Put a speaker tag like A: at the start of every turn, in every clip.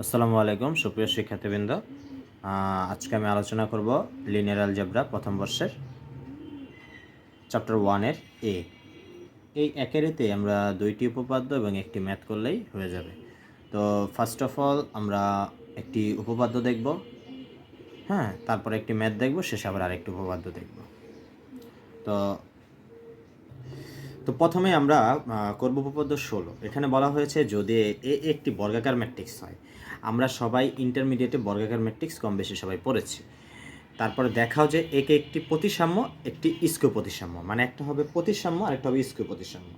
A: আসসালামু আলাইকুম সুপ্রিয় শিক্ষার্থীবৃন্দ। আজকে আমি আলোচনা করব লিনিয়ার অ্যালজেব্রা প্রথম বর্ষের চ্যাপ্টার 1-এর এ। এই একের এতে আমরা দুইটি উপপাদ্য এবং একটি ম্যাথ করলেই হয়ে যাবে। তো ফার্স্ট অফ অল আমরা একটি উপপাদ্য দেখব, হ্যাঁ, তারপরে একটি ম্যাথ দেখব, শেষে আবার আরেকটি উপপাদ্য দেখব। তো তো প্রথমে আমরা করব উপপাদ্য 16। এখানে বলা হয়েছে যদি এ একটি বর্গাকার ম্যাট্রিক্স হয়। আমরা সবাই ইন্টারমিডিয়েটে বর্গাকার ম্যাট্রিক্স কম বেশি সবাই পড়েছি। তারপরে দেখাও যে একে একটি প্রতিসাম্য একটি স্কিউ প্রতিসাম্য, মানে একটা হবে প্রতিসাম্য আর একটা হবে স্কিউ প্রতিসাম্য।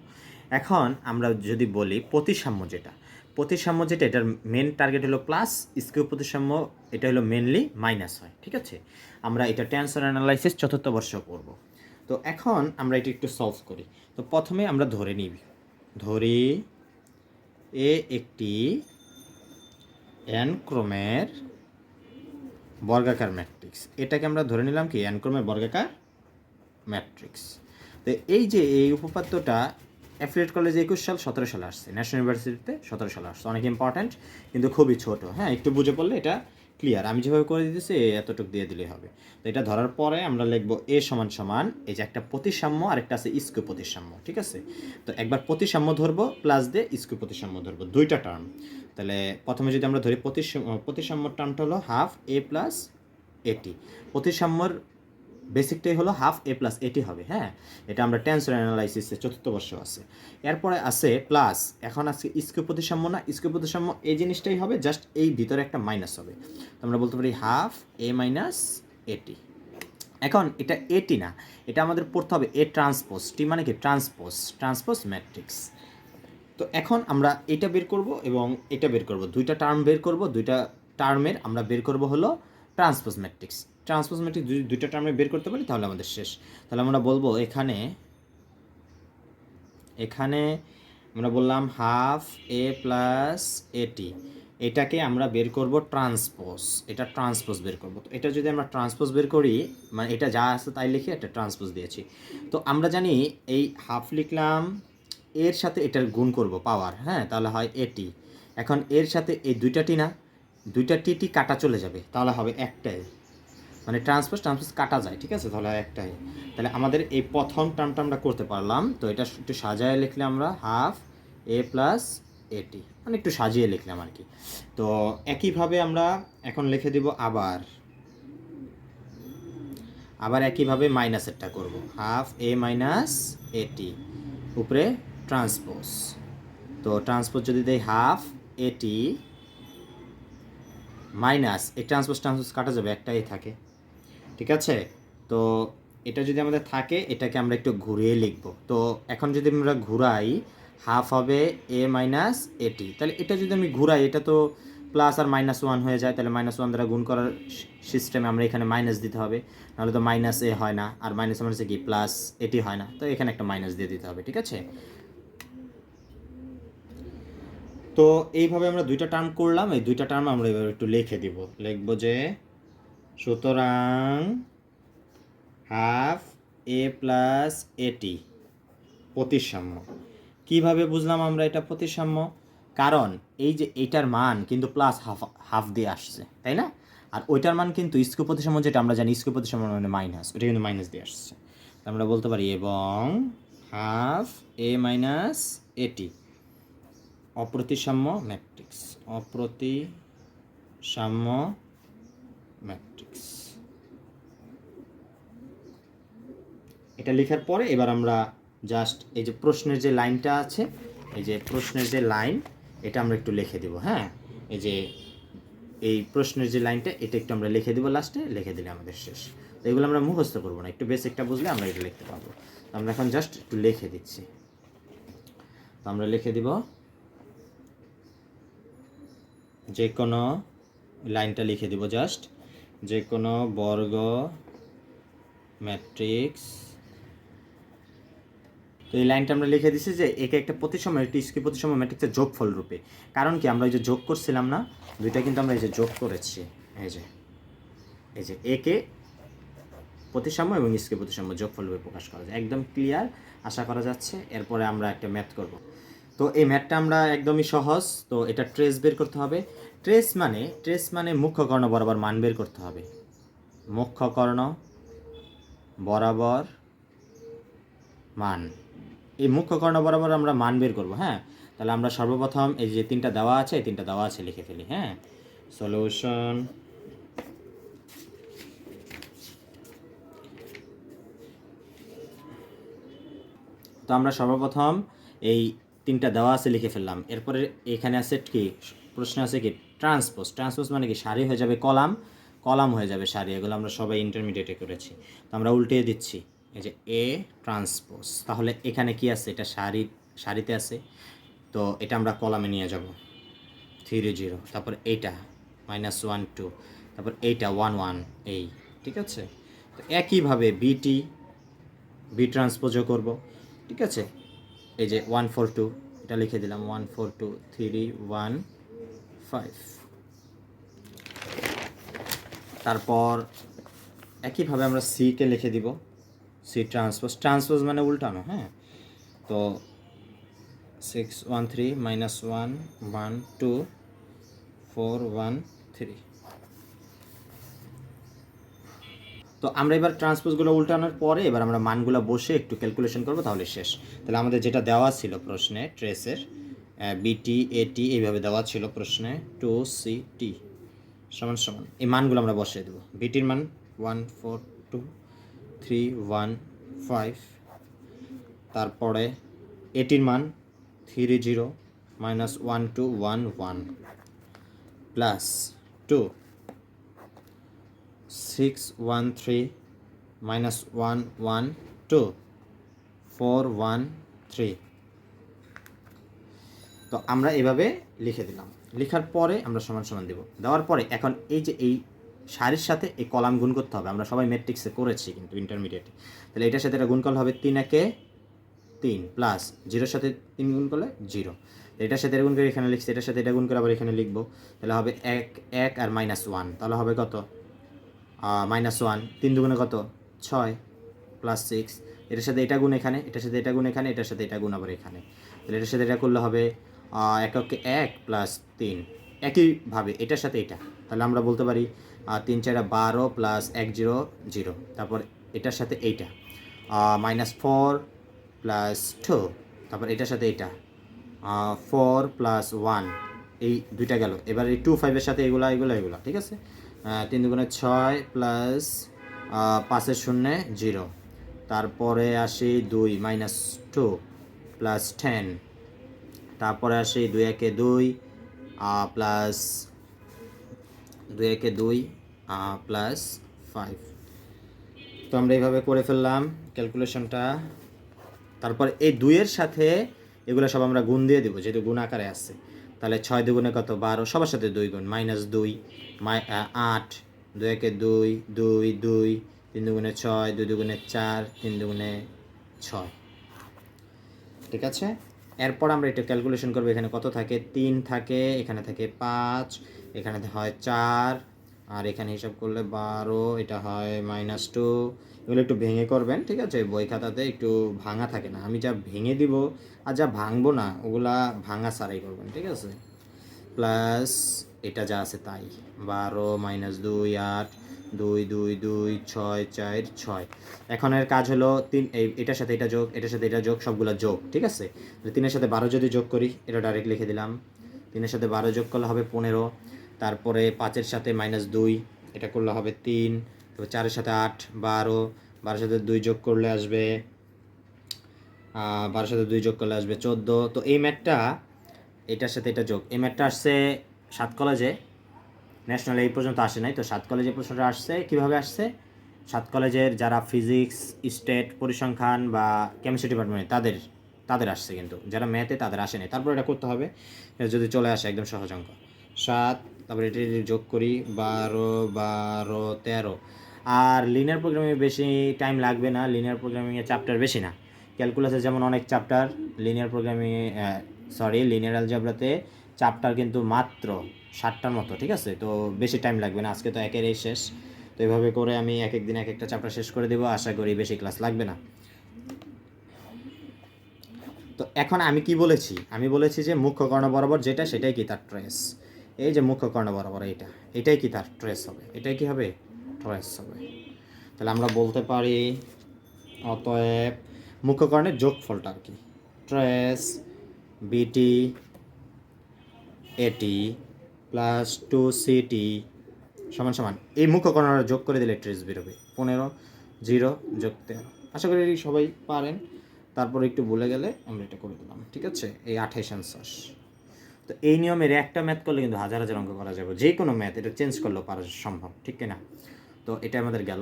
A: এখন আমরা যদি বলি প্রতিসাম্য যেটা এটার মেন টার্গেট হলো প্লাস, স্কিউ প্রতিসাম্য এটা হলো মেনলি মাইনাস হয়। ঠিক আছে, আমরা এটা টেনসর অ্যানালাইসিস চতুর্থ বর্ষ করব। তো এখন আমরা এটা একটু সলভ করি। তো প্রথমে আমরা ধরি এ একটি n ক্রমের বর্গাকার ম্যাট্রিক্স। এটাকে আমরা ধরে নিলাম কি n ক্রমের বর্গাকার ম্যাট্রিক্স। তো এই যে এই উপপাদ্যটা অ্যাফিলিয়েট কলেজে 21 সাল 17 সালে আসছে, ন্যাশনাল ইউনিভার্সিটিতে 17 সালে আসছে। অনেক ইম্পর্ট্যান্ট কিন্তু খুবই ছোট, হ্যাঁ, একটু বুঝে পড়লে এটা ক্লিয়ার। আমি যেভাবে করে দিতেছি এতটুকু দিয়ে দিলেই হবে। তো এটা ধরার পরে আমরা লিখবো এ সমান সমান এই যে একটা প্রতিসাম্য আর একটা আছে স্কিউ প্রতিসাম্য। ঠিক আছে, তো একবার প্রতিসাম্য ধরবো প্লাস দিয়ে স্কিউ প্রতিসাম্য ধরবো, দুইটা টার্ম। তাহলে প্রথমে যদি আমরা ধরি প্রতিসাম্যর টার্মটা হলো হাফ এ প্লাস এটি। প্রতিসাম্যর বেসিকটাই হলো হাফ এ প্লাস এটি হবে, হ্যাঁ, এটা আমরা টেনসর অ্যানালাইসিসে চতুর্থ বর্ষ আছে। এরপরে আছে প্লাস, এখন আছে স্কিউ প্রতিসাম্য না, স্কিউ প্রতিসাম্য এই জিনিসটাই হবে, জাস্ট এই ভিতরে একটা মাইনাস হবে। তো আমরা বলতে পারি হাফ এ মাইনাস এটি। এখন এটা এটি না, এটা আমাদের পড়তে হবে এ ট্রান্সপোজ। টি মানে কি ট্রান্সপোজ ম্যাট্রিক্স। তো এখন আমরা এটা বের করব এবং এটা বের করব, দুইটা টার্ম বের করব, দুইটা টার্মের আমরা বের করব হলো ট্রান্সপোজ ম্যাট্রিক্স। দুইটা টার্মে বের করতে পারি তাহলে আমাদের শেষ। তাহলে আমরা বলবো এখানে আমরা বললাম হাফ এ প্লাস এটি, এটাকে আমরা বের করব ট্রান্সপোজ, এটা ট্রান্সপোজ বের করব। তো এটা যদি আমরা ট্রান্সপোজ বের করি, মানে এটা যা আছে তাই লিখে একটা ট্রান্সপোজ দিয়েছি। তো আমরা জানি এই হাফ লিখলাম, এর সাথে এটার গুণ করব পাওয়ার, হ্যাঁ, তাহলে হয় এটি। এখন এর সাথে এই দুইটা টি না, দুইটা টি কাটা চলে যাবে, তাহলে হবে একটাই, মানে ট্রান্সপোজ কাটা যায়। ঠিক আছে, তাহলে একটাই। তাহলে আমাদের এই প্রথম টার্মটা আমরা করতে পারলাম। তো এটা একটু সাজায় লিখলে আমরা হাফ এ প্লাস এটি, মানে একটু সাজিয়ে লিখলাম আর কি। তো একইভাবে আমরা এখন লিখে দিব আবার একইভাবে মাইনাসেরটা করব, হাফ এ মাইনাস এটি উপরে ট্রান্সপোজ। তো ট্রান্সপোজ যদি দেই হাফ এটি মাইনাস এই ট্রান্সপোজ কাটা যাবে, একটাই থাকে। ঠিক আছে, তো এটা যদি আমাদের থাকে এটাকে আমরা একটু ঘুরিয়ে লিখব। তো এখন যদি আমরা ঘুরাই, হাফ হবে এ মাইনাস এটি। তাহলে এটা যদি আমি ঘুরাই, এটা তো প্লাস আর মাইনাস ওয়ান হয়ে যায়, তাহলে মাইনাস ওয়ান দ্বারা গুণ করার সিস্টেমে আমরা এখানে মাইনাস দিতে হবে, নাহলে তো মাইনাস এ হয় না, আর মাইনাস মাইনাসে কি প্লাস এটি হয় না, তো এখানে একটা মাইনাস দিয়ে দিতে হবে। ঠিক আছে, তো এইভাবে আমরা দুইটা টার্ম করলাম। এই দুইটা টার্ম আমরা এবার একটু লিখে দিব, লিখবো যে সুতরাং হাফ এ প্লাস এটি প্রতিসাম্য। কিভাবে বুঝলাম আমরা এটা প্রতিসাম্য? কারণ এই যে এইটার মান কিন্তু প্লাস হাফ দিয়ে আসছে, তাই না? আর ওইটার মান কিন্তু স্কিউ প্রতিসাম্য, যেটা আমরা জানি স্কিউ প্রতিসাম্য মানে মাইনাস, ওইটা কিন্তু মাইনাস দিয়ে আসছে। আমরা বলতে পারি এবং হাফ এ মাইনাস এটি অপ্রতিসাম্য ম্যাট্রিক্স। এটা লেখার পরে এবার আমরা জাস্ট এই যে প্রশ্নের যে লাইনটা আছে, এই যে প্রশ্নের যে লাইন, এটা আমরা একটু লিখে দেব, হ্যাঁ, এই যে এই প্রশ্নের যে লাইনটা এটা একটু আমরা লিখে দেবো, লাস্টে লিখে দিলে আমাদের শেষ। তো এগুলো আমরা মুখস্থ করবো না, একটু বেসিকটা বুঝলে আমরা এটা লিখতে পারবো। তো আমরা এখন জাস্ট একটু লিখে দিচ্ছি। তো আমরা লিখে দিব, যে কোনো লাইনটা লিখে দিব, জাস্ট যে কোনো বর্গ ম্যাট্রিক্স। তো এই লাইনটা আমরা লিখে দিচ্ছি যে একে একটা প্রতিসম একটি স্কিউ প্রতিসম ম্যাট্রিক্সের যোগফল রূপে। কারণ কি আমরা এই যে যোগ করছিলাম না, দুইটা কিন্তু আমরা এই যে যোগ করেছি, এই যে একে প্রতিসাম্য এবং স্কিউ প্রতিসাম্য যোগফল রূপে প্রকাশ করা যায়। একদম ক্লিয়ার আশা করা যাচ্ছে। এরপরে আমরা একটা ম্যাথ করব। তো তো এই ম্যাথটা আমরা একদমই সহজ। তো এটা ট্রেস বের করতে হবে। ট্রেস মানে মুখ্য কর্ণ বরাবর মান বের করতে হবে। মুখ্য কর্ণ বরাবর মান, এই মুখ্য কর্ণ বরাবর আমরা মান বের করব। হ্যাঁ, তাহলে আমরা সর্বপ্রথম এই যে 3টা দেওয়া আছে, এই 3টা দেওয়া আছে লিখে ফেলি। হ্যাঁ, সলিউশন তো আমরা সর্বপ্রথম এই 3টা দেওয়া আছে লিখে ফেললাম। এরপরে এখানে আছে কি, প্রশ্ন আছে কি ট্রান্সপোজ মানে কি সারি হয়ে যাবে কলাম হয়ে যাবে সারি। এগুলো আমরা সবাই ইন্টারমিডিয়েটে করেছি। তো আমরা উল্টিয়ে দিচ্ছি, এই যে এ ট্রান্সপোজ। তাহলে এখানে কি আছে, এটা সারিতে আছে, তো এটা আমরা কলামে নিয়ে যাব 3 0, তারপর এইটা -1 2, তারপর এইটা 1 1, এই ঠিক আছে। তো একইভাবে বি ট্রান্সপোজও করব, ঠিক আছে। এই যে 1 4 2, এটা লিখে দিলাম 1 4 2 3 1 5। তারপর একইভাবে আমরা সিকে লিখে দিব, সি ট্রান্সপোজ মানে উল্টানো। হ্যাঁ, তো 6 1 3 -1 1 2 4 1 3। তো আমরা এবার ট্রান্সপোজগুলো উল্টানোর পরে এবার আমরা মানগুলো বসে একটু ক্যালকুলেশন করবো, তাহলে শেষ। তাহলে আমাদের যেটা দেওয়া ছিল প্রশ্নে ট্রেসের বিটি এটি এইভাবে দেওয়া ছিল প্রশ্নে 2CT সমান সমান এই মানগুলো আমরা বসিয়ে দেবো। বিটির মান 1 4 2 3 1 5, তারপরে এটির মান 3 0 -1 2 1 1 প্লাস 2 6 1 3 -1 1 2 4 1 3। তো আমরা এভাবে লিখে দিলাম। লেখার পরে আমরা সমান সমান দেব। দেওয়ার পরে এখন এই যে এই সারির সাথে এই কলাম গুণ করতে হবে। আমরা সবাই ম্যাট্রিক্সে করেছি কিন্তু ইন্টারমিডিয়েটে। তাহলে এটার সাথে এটা গুণ করলে হবে 3 একে 3 প্লাস 0-র সাথে 3 গুণ করলে 0। এটার সাথে এটা গুণ করে এখানে লিখছি, এটার সাথে এটা গুণ করে আবার এখানে লিখবো। তাহলে হবে 1 আর -1, তাহলে হবে কত -1, 3 দুগুণে কত 6 প্লাস 6, এটার সাথে এটা গুণ এখানে, এটার সাথে এটা গুণ এখানে, এটার সাথে এটা গুণ আবার এখানে। তাহলে এটার সাথে এটা করলে হবে 1 1 প্লাস 3। একইভাবে এটার সাথে এটা, তাহলে আমরা বলতে পারি 3 4 12 প্লাস 1 0 0। তারপর এটার সাথে এইটা -4 প্লাস 2, তারপর এটার সাথে এটা 4 প্লাস 1, এই দুইটা গেল। এবার এই 2 5-এর সাথে এগুলা, ঠিক আছে। 3 দুগুণে 6 প্লাস 5-এর শূন্যে 0, তারপরে আসি 2 -2 প্লাস 10, তারপরে আসি 2 একে 2 প্লাস 2 একে 2 প্লাস 5। তো আমরা এইভাবে করে ফেললাম ক্যালকুলেশনটা। তারপর এই 2-এর সাথে এগুলো সব আমরা গুণ দিয়ে দেবো, যেহেতু গুণ আকারে আসছে। তাহলে 6 দুগুণে কত 12, সবার সাথে 2 গুণ, -2 8, 2 একে 2 2 2, 3 দুগুণে 6, 2 দুগুণে 4, 3 দুগুণে 6, ঠিক আছে। এরপর আমরা এটা ক্যালকুলেশন করবো। এখানে কত থাকে 3 থাকে, এখানে থাকে 5, এখানে হয় 4, আর এখানে হিসাব করলে 12, এটা হয় -2। এগুলো একটু ভেঙে করবেন, ঠিক আছে। বই খাতাতে একটু ভাঙা থাকে না, আমি যা ভেঙে দিব আর যা ভাঙবো না ওগুলা ভাঙা ছাড়াই করবেন, ঠিক আছে। প্লাস এটা যা আছে তাই 12 -2 8 2 2 2 6 4 6। এখন এর কাজ হলো এটার সাথে এটা যোগ, এটার সাথে এটা যোগ, সবগুলো যোগ, ঠিক আছে। 3-এর সাথে 12 যদি যোগ করি, এটা ডাইরেক্ট লিখে দিলাম। 3-এর সাথে 12 যোগ করলে হবে 15, তারপরে 5-এর সাথে -2, এটা করলে হবে 3, তারপর 4-এর সাথে 8 12, 12-এর সাথে 2 যোগ করলে আসবে 12-এর সাথে 2 যোগ করলে আসবে 14। তো এই ম্যাথটা এটার সাথে এটা যোগ, এই ম্যাথটা আসছে 7 কলেজে, ন্যাশনাল এই পর্যন্ত আসে নাই। তো 7 কলেজে প্রশ্নটা আসছে। কীভাবে আসছে, 7 কলেজের যারা ফিজিক্স, স্টেট, পরিসংখ্যান বা কেমিস্ট্রি ডিপার্টমেন্ট তাদের আসছে, কিন্তু যারা ম্যাথে তাদের আসেনি। তারপর এটা করতে হবে, যদি চলে আসে একদম সহজ অঙ্ক। 7, তারপরে এটি যোগ করি 12 12 13। আর লিনিয়ার প্রোগ্রামিংয়ে বেশি টাইম লাগবে না, লিনিয়ার প্রোগ্রামিংয়ে চ্যাপ্টার বেশি না। ক্যালকুলাসে যেমন অনেক চ্যাপ্টার, লিনিয়ার অ্যালজেব্রাতে চ্যাপ্টার কিন্তু মাত্র 7টার মতো, ঠিক আছে। তো বেশি টাইম লাগবে না, আজকে তো একেরই শেষ। তো এভাবে করে আমি এক এক দিন এক একটা চ্যাপ্টার শেষ করে দেবো, আশা করি বেশি ক্লাস লাগবে না। তো তো এখন আমি কি বলেছি, আমি বলেছি যে মুখ্য কর্ণ বরাবর যেটা সেটাই কি তার ট্রেস। এই যে মুখ্য কর্ণ বরাবর এটাই কি তার ট্রেস হবে, এটাই কি হবে, ট্রেস হবে। তাহলে আমরা বলতে পারি অতএব মুখ্য কর্ণের যোগফলটা আর কি, ট্রেস বিটি এটি প্লাস 2CT সমান সমান এই মুখ্য কর্ণটা যোগ করে দিলে ট্রেস বেরোবে 15 0 যোগ 13। আশা করি সবাই পারেন। তারপর একটু বলে গেলে আমরা এটা করে দিলাম, ঠিক আছে। এই 28 আনসার। তো এই নিয়মের একটা ম্যাথ করলে কিন্তু হাজার হাজার অঙ্ক করা যাবে, যে কোনো ম্যাথ এটা চেঞ্জ করলেও পারা সম্ভব, ঠিক কিনা। তো এটা আমাদের গেল।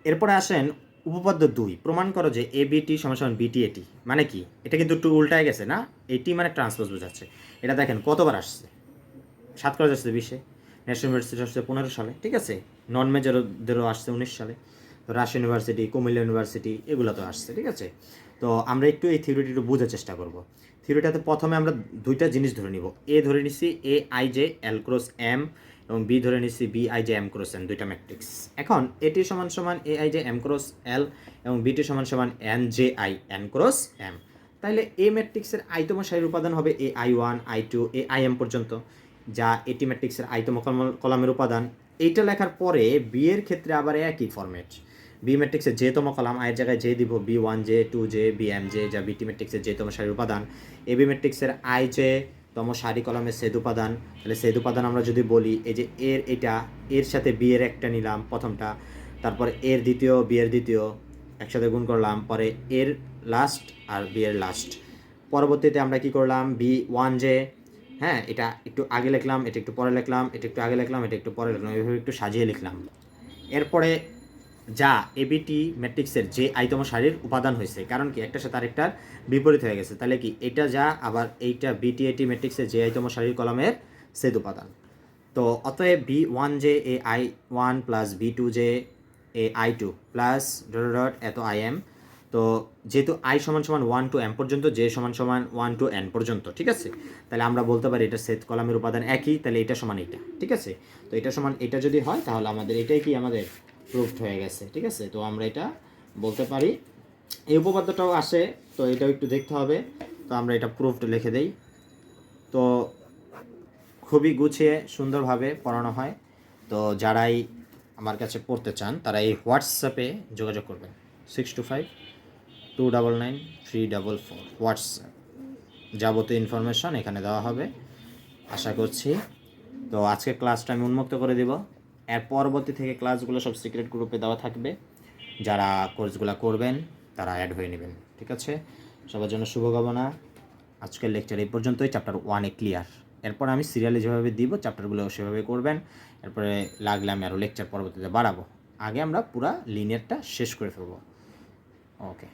A: এরপরে আসেন উপপাদ্য 2, প্রমাণ করো যে এ বিটি সমান সমান বিটি এটি। মানে কি, এটা কিন্তু একটু উল্টায় গেছে না, এটি মানে ট্রান্সপোজ বোঝাচ্ছে। এটা দেখেন কতবার আসছে, 7 করে আসছে 20-এ, ন্যাশনাল ইউনিভার্সিটি আসছে 15 সালে, ঠিক আছে। নন মেজরদেরও আসছে 19 সালে, তো রাজশাহী ইউনিভার্সিটি, কুমিল্লা ইউনিভার্সিটি এগুলো তো আসছে, ঠিক আছে। তো আমরা একটু এই থিওরিটি একটু বোঝার চেষ্টা করব। থিওরিটাতে প্রথমে আমরা দুইটা জিনিস ধরে নিব, এ ধরে নিচ্ছি A I J L cross M, এবং বি ধরে নিচ্ছি B I J M cross N, দুইটা ম্যাট্রিক্স। এখন এটি সমান সমান A I J M cross L এবং বিটি সমান সমান N J I N cross M. তাহলে এ ম্যাট্রিক্সের আইতম সারির উপাদান হবে A I one I two A I M পর্যন্ত, যা এটি ম্যাট্রিক্সের আইতম কলামের উপাদান। এইটা লেখার পরে বি এর ক্ষেত্রে আবার একই ফরম্যাট, বি ম্যাট্রিক্সের যেতম কলাম আয়ের জায়গায় যে দিব B one J two J B M J, যা বিটি ম্যাট্রিক্সের যেতম সারির উপাদান। এ বি ম্যাট্রিক্সের আই জে তম সারি কলামের সেদ উপাদান। তাহলে সেদ উপাদান আমরা যদি বলি এই যে এর এটা, এর সাথে বি এর একটা নিলাম প্রথমটা, তারপরে এর দ্বিতীয় বি এর দ্বিতীয় একসাথে গুণ করলাম, পরে এর লাস্ট আর বি এর লাস্ট। পরবর্তীতে আমরা কি করলাম, বি ওয়ান জে, হ্যাঁ এটা একটু আগে লিখলাম, এটা একটু পরে লিখলাম, এটা একটু আগে লিখলাম, এটা একটু পরে লিখলাম, এইভাবে একটু সাজিয়ে লিখলাম। এরপরে যা এবিটি ম্যাট্রিক্সের যে আইতম সারির উপাদান হয়েছে, কারণ কি একটার সাথে আরেকটার বিপরীত হয়ে গেছে, তাহলে কি এটা যা আবার এইটা বিটি এটি ম্যাট্রিক্সের যে আইতম সারির কলমের সেদ উপাদান। তো অতএব B one J A I one plus B two J A I two plus dot dot এত আই এম। তো যেহেতু আই সমান সমান 1 to m পর্যন্ত, জে সমান সমান 1 to n পর্যন্ত, ঠিক আছে। তাহলে আমরা বলতে পারি এটা সেট কলামের উপাদান একই, তাহলে এটা সমান এইটা, ঠিক আছে। তো এটা সমান এটা যদি হয় তাহলে আমাদের এটাই কি আমাদের প্রুফড হয়ে গেছে, ঠিক আছে। তো আমরা এটা বলতে পারি। এই উপপাদ্যটাও আসে, তো এটাও একটু দেখতে হবে। তো আমরা এটা প্রুফড লিখে দেই। তো খুবই গুছিয়ে সুন্দরভাবে পড়ানো হয়। তো যারাই আমার কাছে পড়তে চান তারা এই হোয়াটসঅ্যাপে যোগাযোগ করবেন, 6252999344 হোয়াটসঅ্যাপ। যাবতীয় ইনফরমেশন এখানে দেওয়া হবে আশা করছি। তো আজকে ক্লাসটা আমি উন্মুক্ত করে দেব। এর পরবর্তী থেকে ক্লাসগুলো সব সিক্রেট গ্রুপে দেওয়া থাকবে, যারা কোর্সগুলো করবেন তারা অ্যাড হয়ে নেবেন, ঠিক আছে। সবার জন্য শুভকামনা। আজকের লেকচার এই পর্যন্তই, চ্যাপ্টার 1 ক্লিয়ার। এরপর আমি সিরিয়ালে যেভাবে দিব চ্যাপ্টারগুলো সেভাবে করবেন। এরপরে লাগলে আমি আরও লেকচার পরবর্তীতে বাড়াবো। আগে আমরা পুরা লিনিয়ারটা শেষ করে ফেলবো। ওকে।